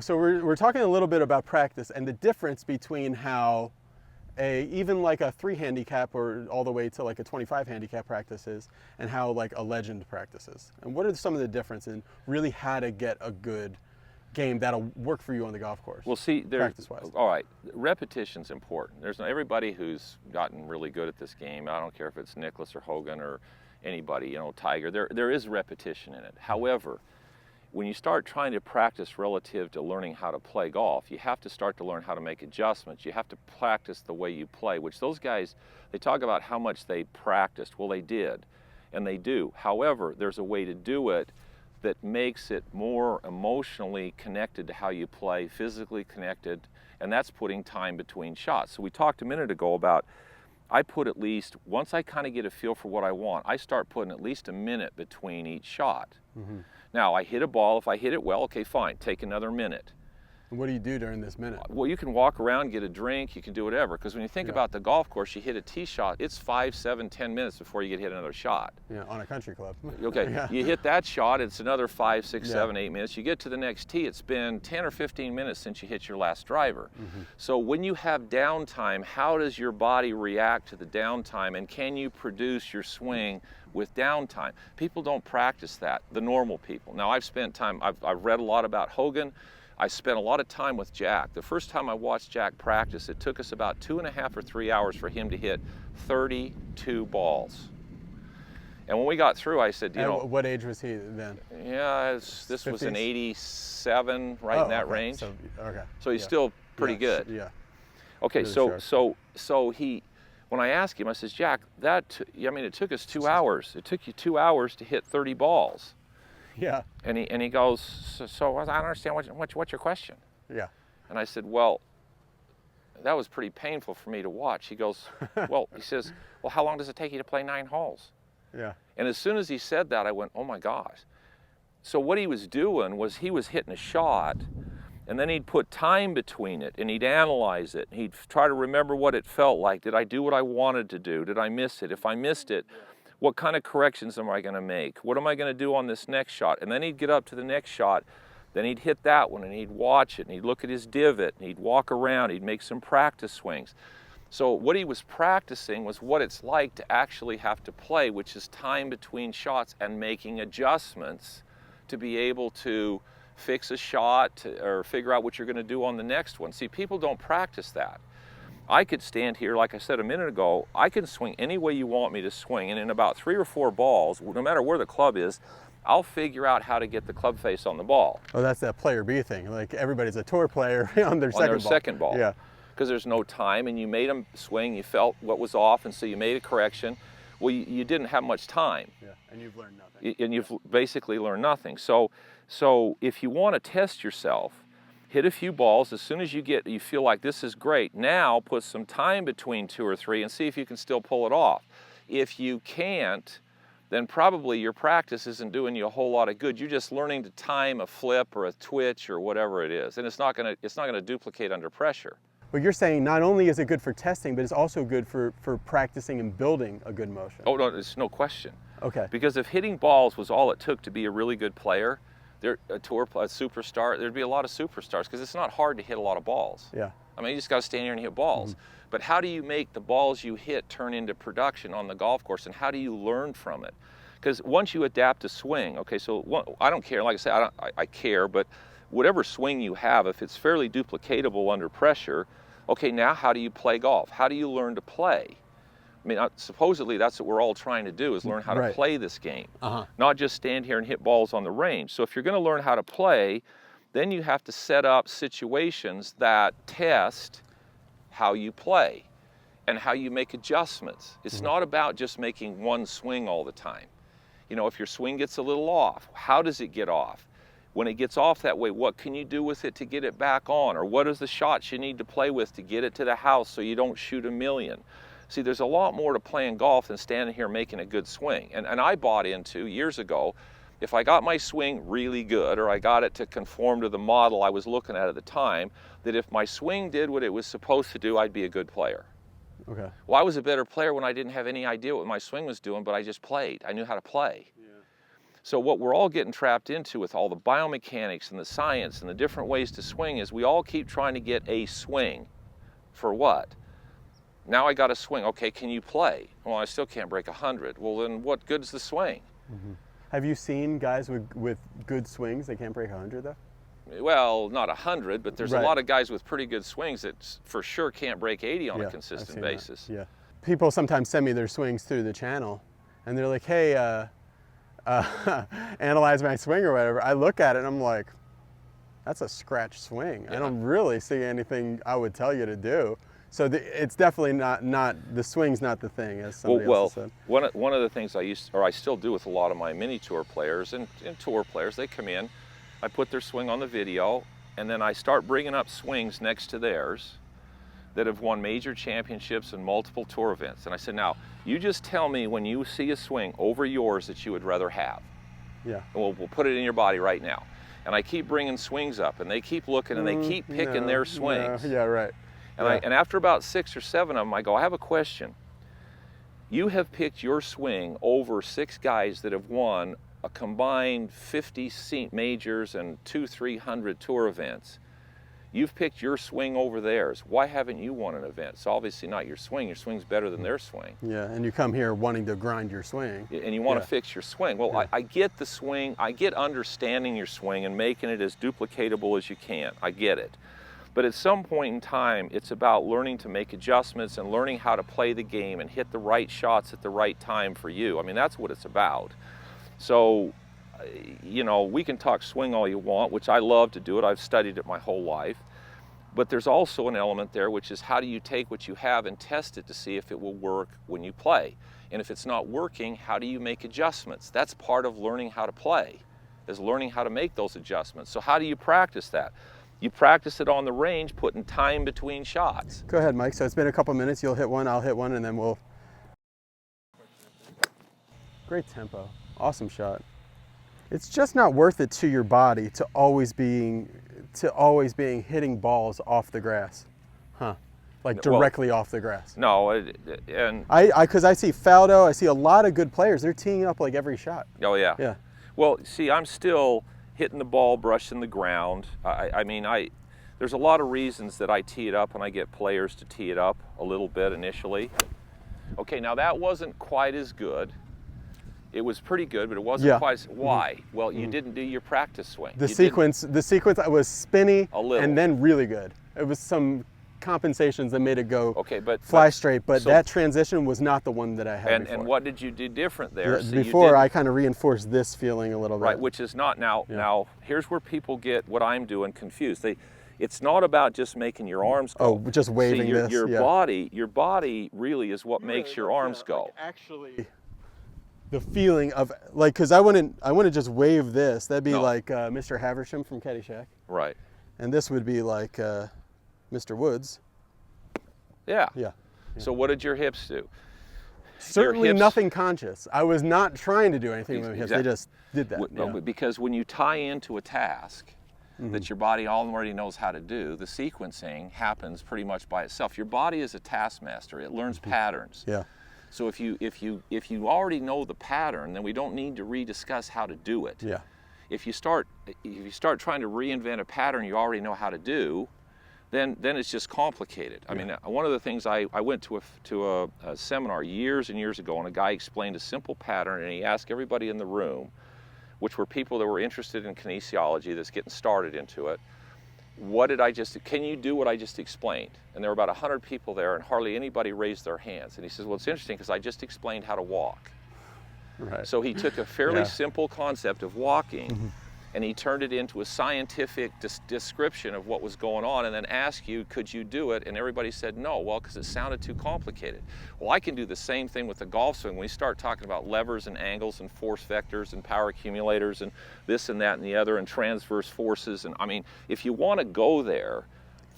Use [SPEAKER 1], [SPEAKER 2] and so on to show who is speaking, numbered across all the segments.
[SPEAKER 1] So we're talking a little bit about practice and the difference between how even like a 3 handicap or all the way to like a 25 handicap practices and how like a legend practices. And what are some of the difference in really how to get a good game that'll work for you on the golf course?
[SPEAKER 2] Well, see,
[SPEAKER 1] practice-wise.
[SPEAKER 2] All right, repetition's important. There's not everybody who's gotten really good at this game. I don't care if it's Nicklaus or Hogan or anybody, you know, Tiger. There is repetition in it. However, when you start trying to practice relative to learning how to play golf, you have to start to learn how to make adjustments. You have to practice the way you play, which those guys, they talk about how much they practiced. Well, they did, and they do. However, there's a way to do it that makes it more emotionally connected to how you play, physically connected, and that's putting time between shots. So we talked a minute ago about, I put at least, once I kind of get a feel for what I want, I start putting at least a minute between each shot. Mm-hmm. Now, I hit a ball. If I hit it well, okay, fine, take another minute.
[SPEAKER 1] And what do you do during this minute?
[SPEAKER 2] Well, you can walk around, get a drink, you can do whatever. Because when you think about the golf course, you hit a tee shot, it's 5, 7, 10 minutes before you get hit another shot.
[SPEAKER 1] Yeah, on a country club.
[SPEAKER 2] Okay, yeah. You hit that shot, it's another 5, 6, 7, 8 minutes. You get to the next tee, it's been 10 or 15 minutes since you hit your last driver. Mm-hmm. So when you have downtime, how does your body react to the downtime, and can you produce your swing with downtime? People don't practice that, the normal people. Now, I've spent time, I've read a lot about Hogan. I spent a lot of time with Jack. The first time I watched Jack practice, it took us about 2.5 or 3 hours for him to hit 32 balls. And when we got through, I said, you know.
[SPEAKER 1] What age was he then?
[SPEAKER 2] Yeah, this 50s? Was an 87, right in that range. So he's still pretty good.
[SPEAKER 1] Yeah.
[SPEAKER 2] Okay, really so he, when I asked him, I says, Jack, it took us 2 hours. It took you 2 hours to hit 30 balls.
[SPEAKER 1] Yeah.
[SPEAKER 2] And he goes, so I don't understand what's your question.
[SPEAKER 1] Yeah.
[SPEAKER 2] And I said, well, that was pretty painful for me to watch. He goes, well, he says, well, how long does it take you to play 9 holes?
[SPEAKER 1] Yeah.
[SPEAKER 2] And as soon as he said that, I went, oh my gosh. So what he was doing was he was hitting a shot, and then he'd put time between it, and he'd analyze it. He'd try to remember what it felt like. Did I do what I wanted to do? Did I miss it? If I missed it, what kind of corrections am I going to make? What am I going to do on this next shot? And then he'd get up to the next shot, then he'd hit that one, and he'd watch it, and he'd look at his divot, and he'd walk around, he'd make some practice swings. So what he was practicing was what it's like to actually have to play, which is time between shots and making adjustments to be able to fix a shot or figure out what you're going to do on the next one. See, people don't practice that. I could stand here, like I said a minute ago, I can swing any way you want me to swing, and in about 3 or 4 balls, no matter where the club is, I'll figure out how to get the club face on the ball.
[SPEAKER 1] Oh, that's that player B thing. Like everybody's a tour player on their
[SPEAKER 2] second ball. Yeah. Because there's no time, and you made them swing, you felt what was off, and so you made a correction. Well, you didn't have much time.
[SPEAKER 1] Yeah, and you've learned nothing.
[SPEAKER 2] And you've basically learned nothing. So if you want to test yourself, hit a few balls. As soon as you feel like this is great, now put some time between 2 or 3 and see if you can still pull it off. If you can't, then probably your practice isn't doing you a whole lot of good. You're just learning to time a flip or a twitch or whatever it is, and it's not going to duplicate under pressure.
[SPEAKER 1] Well, you're saying not only is it good for testing, but it's also good for practicing and building a good motion.
[SPEAKER 2] Oh, no, it's no question.
[SPEAKER 1] Okay.
[SPEAKER 2] Because if hitting balls was all it took to be a really good player, a superstar, there'd be a lot of superstars, because it's not hard to hit a lot of balls.
[SPEAKER 1] Yeah.
[SPEAKER 2] I mean, you just got to stand here and hit balls. Mm-hmm. But how do you make the balls you hit turn into production on the golf course, and how do you learn from it? Because once you adapt a swing, okay, so I don't care, like I said, I care, but whatever swing you have, if it's fairly duplicatable under pressure, okay, now how do you play golf? How do you learn to play? I mean, supposedly that's what we're all trying to do, is learn how to play this game, not just stand here and hit balls on the range. So if you're going to learn how to play, then you have to set up situations that test how you play and how you make adjustments. It's not about just making one swing all the time. You know, if your swing gets a little off, how does it get off? When it gets off that way, what can you do with it to get it back on? Or what is the shots you need to play with to get it to the house so you don't shoot a million? See, there's a lot more to playing golf than standing here making a good swing. And I bought into, years ago, if I got my swing really good, or I got it to conform to the model I was looking at the time, that if my swing did what it was supposed to do, I'd be a good player.
[SPEAKER 1] Okay.
[SPEAKER 2] Well, I was a better player when I didn't have any idea what my swing was doing, but I just played. I knew how to play. Yeah. So what we're all getting trapped into with all the biomechanics and the science and the different ways to swing is we all keep trying to get a swing. For what? Now I got a swing. Okay, can you play? Well, I still can't break 100. Well, then what good's the swing?
[SPEAKER 1] Mm-hmm. Have you seen guys with good swings that can't break 100 though?
[SPEAKER 2] Well, not 100, but there's
[SPEAKER 1] Right.
[SPEAKER 2] a lot of guys with pretty good swings that for sure can't break 80 on
[SPEAKER 1] Yeah,
[SPEAKER 2] a
[SPEAKER 1] I've
[SPEAKER 2] consistent
[SPEAKER 1] seen
[SPEAKER 2] basis.
[SPEAKER 1] that. Yeah. People sometimes send me their swings through the channel, and they're like, "Hey, analyze my swing or whatever." I look at it and I'm like, "That's a scratch swing.
[SPEAKER 2] Yeah.
[SPEAKER 1] I don't really see anything I would tell you to do." So it's definitely not the swing's not the thing, as somebody else has said.
[SPEAKER 2] One of the things I still do with a lot of my mini tour players and tour players, they come in, I put their swing on the video, and then I start bringing up swings next to theirs that have won major championships and multiple tour events. And I said, now, you just tell me when you see a swing over yours that you would rather have.
[SPEAKER 1] Yeah.
[SPEAKER 2] And we'll put it in your body right now. And I keep bringing swings up, and they keep looking, and they keep picking their swings.
[SPEAKER 1] No. Yeah, right.
[SPEAKER 2] And, and after about 6 or 7 of them, I go, I have a question. You have picked your swing over 6 guys that have won a combined 50 majors and 200-300 tour events. You've picked your swing over theirs. Why haven't you won an event? It's obviously not your swing. Your swing's better than their swing.
[SPEAKER 1] Yeah, and you come here wanting to grind your swing.
[SPEAKER 2] And you want to fix your swing. Well,
[SPEAKER 1] Yeah.
[SPEAKER 2] I get the swing. I get understanding your swing and making it as duplicatable as you can. I get it. But at some point in time, it's about learning to make adjustments and learning how to play the game and hit the right shots at the right time for you. I mean, that's what it's about. So, you know, we can talk swing all you want, which I love to do it. I've studied it my whole life. But there's also an element there, which is how do you take what you have and test it to see if it will work when you play? And if it's not working, how do you make adjustments? That's part of learning how to play, is learning how to make those adjustments. So how do you practice that? You practice it on the range, putting time between shots.
[SPEAKER 1] Go ahead, Mike. So it's been a couple minutes. You'll hit one, I'll hit one, and then we'll... Great tempo. Awesome shot. It's just not worth it to your body to always being hitting balls off the grass. Huh. Like directly off the grass.
[SPEAKER 2] No,
[SPEAKER 1] because I see Faldo, I see a lot of good players. They're teeing up like every shot.
[SPEAKER 2] Oh, yeah.
[SPEAKER 1] Yeah.
[SPEAKER 2] Well, see, I'm still hitting the ball, brushing the ground. I mean, there's a lot of reasons that I tee it up and I get players to tee it up a little bit initially. Okay, now that wasn't quite as good. It was pretty good, but it wasn't quite as, why? Well, you didn't do your practice swing.
[SPEAKER 1] The sequence was spinny
[SPEAKER 2] a little.
[SPEAKER 1] and then really good. It was some compensations that made it go
[SPEAKER 2] fly
[SPEAKER 1] straight, but that transition was not the one that I had before.
[SPEAKER 2] And what did you do different there?
[SPEAKER 1] Before, I kind of reinforced this feeling a little bit.
[SPEAKER 2] Right, which is not now. Yeah. Now, here's where people get what I'm doing confused. It's not about just making your arms go.
[SPEAKER 1] Oh, just waving this.
[SPEAKER 2] Your body really is what makes your arms go.
[SPEAKER 1] Like actually, the feeling of like, because I wouldn't just wave this. That'd be like Mr. Haversham from Caddyshack.
[SPEAKER 2] Right.
[SPEAKER 1] And this would be like Mr. Woods.
[SPEAKER 2] Yeah.
[SPEAKER 1] Yeah.
[SPEAKER 2] So what did your hips do?
[SPEAKER 1] Certainly nothing conscious. I was not trying to do anything with my hips. They just did that.
[SPEAKER 2] Because when you tie into a task that your body already knows how to do, the sequencing happens pretty much by itself. Your body is a taskmaster. It learns patterns.
[SPEAKER 1] Yeah.
[SPEAKER 2] So if you already know the pattern, then we don't need to rediscuss how to do it.
[SPEAKER 1] Yeah.
[SPEAKER 2] If you start trying to reinvent a pattern you already know how to do, then it's just complicated. I mean, one of the things I went to a seminar years and years ago, and a guy explained a simple pattern, and he asked everybody in the room, which were people that were interested in kinesiology that's getting started into it, can you do what I just explained? And there were about 100 people there, and hardly anybody raised their hands. And he says, well, it's interesting because I just explained how to walk.
[SPEAKER 1] Right.
[SPEAKER 2] So he took a fairly simple concept of walking, and he turned it into a scientific description of what was going on, and then asked you, could you do it? And everybody said no, well, because it sounded too complicated. Well, I can do the same thing with the golf swing. When we start talking about levers and angles and force vectors and power accumulators and this and that and the other and transverse forces, and I mean, if you want to go there,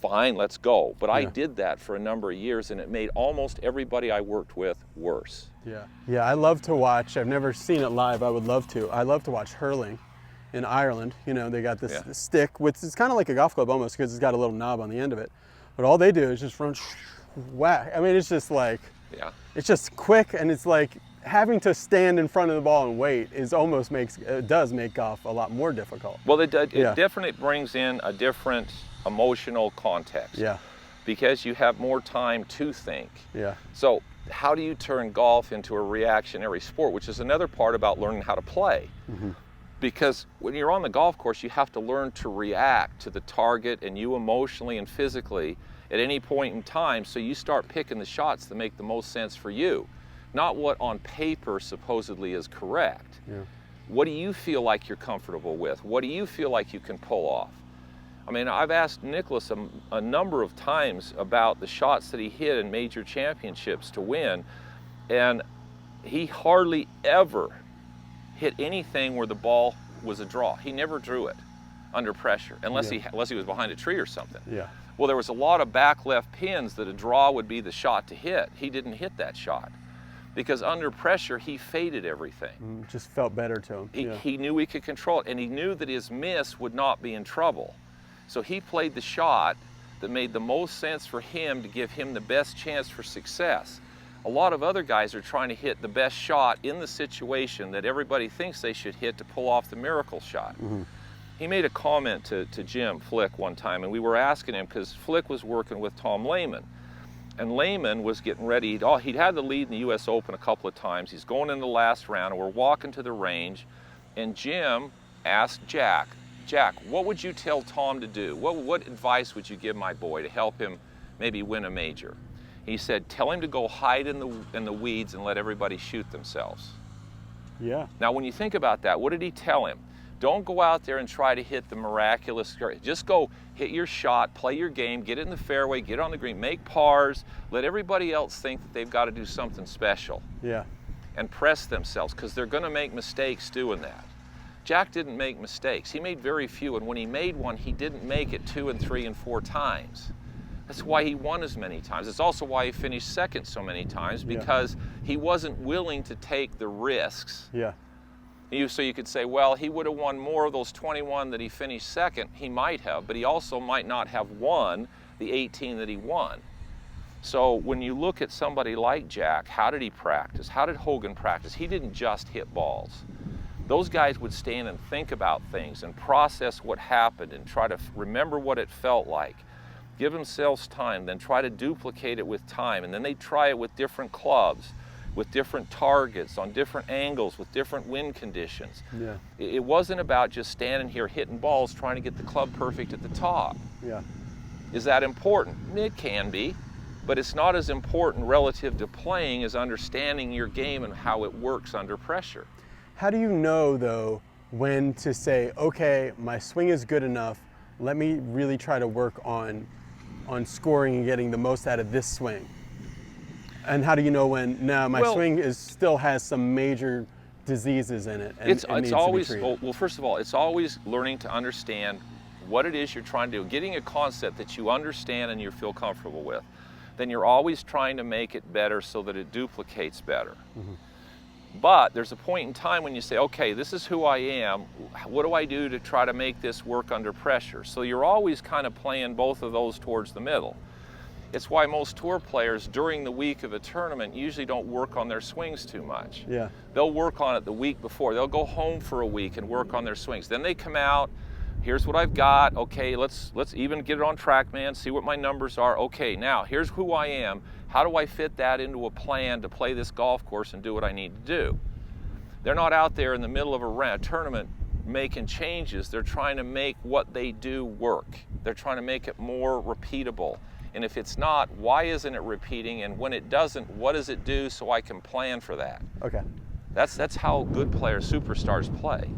[SPEAKER 2] fine, let's go. But I did that for a number of years, and it made almost everybody I worked with worse.
[SPEAKER 1] Yeah, I love to watch. I've never seen it live. I would love to. I love to watch hurling in Ireland. You know, they got this stick, which is kind of like a golf club almost, because it's got a little knob on the end of it. But all they do is just run whack. I mean, it's just like, it's just quick, and it's like having to stand in front of the ball and wait does make golf a lot more difficult.
[SPEAKER 2] Well, it definitely brings in a different emotional context.
[SPEAKER 1] Yeah.
[SPEAKER 2] Because you have more time to think.
[SPEAKER 1] Yeah.
[SPEAKER 2] So how do you turn golf into a reactionary sport, which is another part about learning how to play?
[SPEAKER 1] Mm-hmm.
[SPEAKER 2] Because when you're on the golf course, you have to learn to react to the target and you emotionally and physically at any point in time. So you start picking the shots that make the most sense for you, not what on paper supposedly is correct.
[SPEAKER 1] Yeah.
[SPEAKER 2] What do you feel like you're comfortable with? What do you feel like you can pull off? I mean, I've asked Nicklaus a number of times about the shots that he hit in major championships to win, and he hardly ever hit anything where the ball was a draw. He never drew it under pressure, unless he was behind a tree or something.
[SPEAKER 1] Yeah.
[SPEAKER 2] Well, there was a lot of back left pins that a draw would be the shot to hit. He didn't hit that shot because under pressure he faded everything.
[SPEAKER 1] Just felt better to him.
[SPEAKER 2] He knew he could control it, and he knew that his miss would not be in trouble. So he played the shot that made the most sense for him to give him the best chance for success. A lot of other guys are trying to hit the best shot in the situation that everybody thinks they should hit to pull off the miracle shot.
[SPEAKER 1] Mm-hmm.
[SPEAKER 2] He made a comment to Jim Flick one time, and we were asking him because Flick was working with Tom Lehman. And Lehman was getting ready. He'd had the lead in the U.S. Open a couple of times. He's going in the last round, and we're walking to the range, and Jim asked Jack, what would you tell Tom to do? What advice would you give my boy to help him maybe win a major? He said, tell him to go hide in the weeds and let everybody shoot themselves.
[SPEAKER 1] Yeah.
[SPEAKER 2] Now, when you think about that, what did he tell him? Don't go out there and try to hit the miraculous. Just go hit your shot, play your game, get it in the fairway, get on the green, make pars, let everybody else think that they've got to do something special.
[SPEAKER 1] Yeah.
[SPEAKER 2] And press themselves, because they're going to make mistakes doing that. Jack didn't make mistakes. He made very few, and when he made one, he didn't make it 2 and 3 and 4 times. That's why he won as many times. It's also why he finished second so many times, because he wasn't willing to take the risks.
[SPEAKER 1] Yeah.
[SPEAKER 2] So you could say, well, he would have won more of those 21 that he finished second. He might have, but he also might not have won the 18 that he won. So when you look at somebody like Jack, how did he practice? How did Hogan practice? He didn't just hit balls. Those guys would stand and think about things and process what happened and try to remember what it felt like. Give themselves time, then try to duplicate it with time, and then they try it with different clubs, with different targets, on different angles, with different wind conditions.
[SPEAKER 1] Yeah.
[SPEAKER 2] It wasn't about just standing here hitting balls trying to get the club perfect at the top.
[SPEAKER 1] Yeah.
[SPEAKER 2] Is that important? It can be, but it's not as important relative to playing as understanding your game and how it works under pressure.
[SPEAKER 1] How do you know, though, when to say, okay, my swing is good enough, let me really try to work on scoring and getting the most out of this swing? And how do you know when, no, my swing still has some major diseases in it and it needs
[SPEAKER 2] always,
[SPEAKER 1] to be treated?
[SPEAKER 2] well, first of all, it's always learning to understand what it is you're trying to do, getting a concept that you understand and you feel comfortable with. Then you're always trying to make it better so that it duplicates better. Mm-hmm. But there's a point in time when you say, okay, this is who I am. What do I do to try to make this work under pressure? So you're always kind of playing both of those towards the middle. It's why most tour players during the week of a tournament usually don't work on their swings too much.
[SPEAKER 1] Yeah.
[SPEAKER 2] They'll work on it the week before. They'll go home for a week and work on their swings. Then they come out, here's what I've got. Okay, let's even get it on TrackMan, see what my numbers are. Okay, now here's who I am. How do I fit that into a plan to play this golf course and do what I need to do? They're not out there in the middle of a tournament making changes. They're trying to make what they do work. They're trying to make it more repeatable. And if it's not, why isn't it repeating? And when it doesn't, what does it do so I can plan for that?
[SPEAKER 1] Okay.
[SPEAKER 2] That's how good players, superstars play.